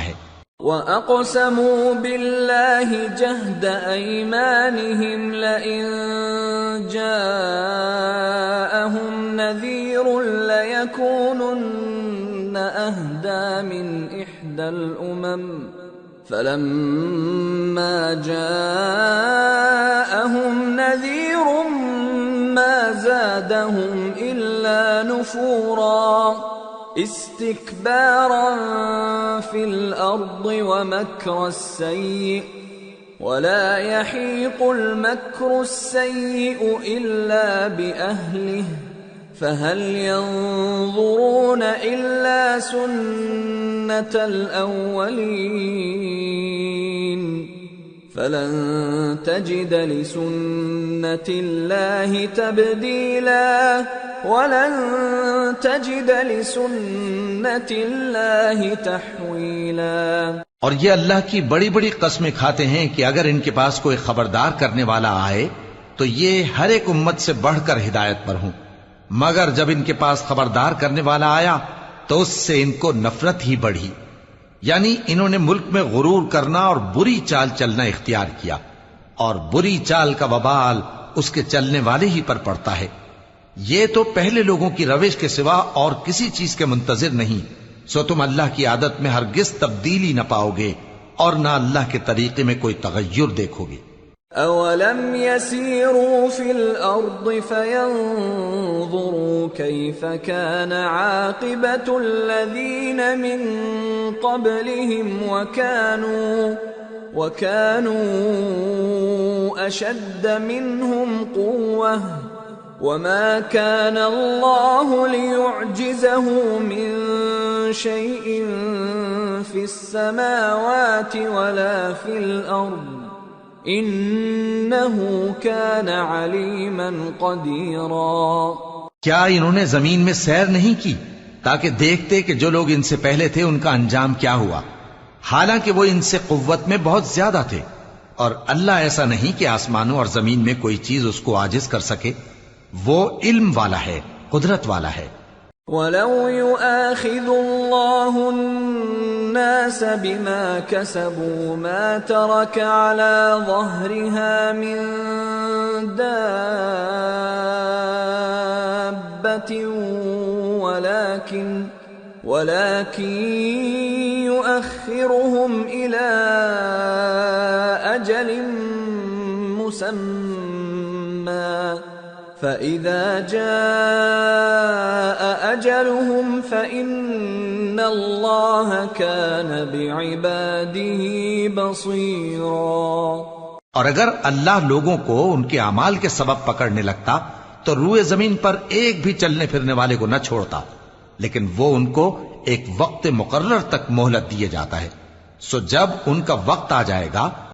ہے۔ وَأَقْسَمُوا بِاللَّهِ جَهْدَ أَيْمَانِهِمْ لَئِن جَاءَهُمْ نَذِيرٌ لَيَكُونُنَّ أَهْدَىٰ مِنْ إِحْدَى الْأُمَمِ فَلَمَّا جَاءَهُمْ نَذِيرٌ مَّا زَادَهُمْ إِلَّا نُفُورًا استكبارا في الأرض ومكر السيء ولا يحيق المكر السيء إلا بأهله فهل ينظرون إلا سنة الأولين فلن تجد لسنة الله تبديلا وَلَن تَجِدَ لِسُنَّةِ اللَّهِ تَحْوِيلًا۔ اور یہ اللہ کی بڑی بڑی قسمیں کھاتے ہیں کہ اگر ان کے پاس کوئی خبردار کرنے والا آئے تو یہ ہر ایک امت سے بڑھ کر ہدایت پر ہوں، مگر جب ان کے پاس خبردار کرنے والا آیا تو اس سے ان کو نفرت ہی بڑھی، یعنی انہوں نے ملک میں غرور کرنا اور بری چال چلنا اختیار کیا، اور بری چال کا وبال اس کے چلنے والے ہی پر پڑتا ہے۔ یہ تو پہلے لوگوں کی روش کے سوا اور کسی چیز کے منتظر نہیں، سو تم اللہ کی عادت میں ہرگز تبدیلی نہ پاؤ گے اور نہ اللہ کے طریقے میں کوئی تغیر دیکھو گے۔ اولم يسيروا في الارض فينظروا كيف كان عاقبة الذين من قبلهم وكانوا اشد منهم قوة وما كان الله ليعجزه من شيء في السماوات ولا في الأرض إنه كان عليما قديرا۔ کیا انہوں نے زمین میں سیر نہیں کی تاکہ دیکھتے کہ جو لوگ ان سے پہلے تھے ان کا انجام کیا ہوا، حالانکہ وہ ان سے قوت میں بہت زیادہ تھے، اور اللہ ایسا نہیں کہ آسمانوں اور زمین میں کوئی چیز اس کو عاجز کر سکے، وہ علم والا ہے، قدرت والا ہے۔ وَلَوْ يُؤَاخِذُ اللَّهُ النَّاسَ بِمَا كَسَبُوا مَا تَرَكَ عَلَى ظَهْرِهَا مِن دَابَّةٍ وَلَكِن يُؤَخِّرُهُمْ إِلَى أَجَلٍ مُّسَمًّى فَإِذَا جَاءَ أَجَلُهُمْ فَإِنَّ اللَّهَ كَانَ بِعِبَادِهِ بَصِيرًا۔ اور اگر اللہ لوگوں کو ان کے اعمال کے سبب پکڑنے لگتا تو روئے زمین پر ایک بھی چلنے پھرنے والے کو نہ چھوڑتا، لیکن وہ ان کو ایک وقت مقرر تک مہلت دیے جاتا ہے، سو جب ان کا وقت آ جائے گا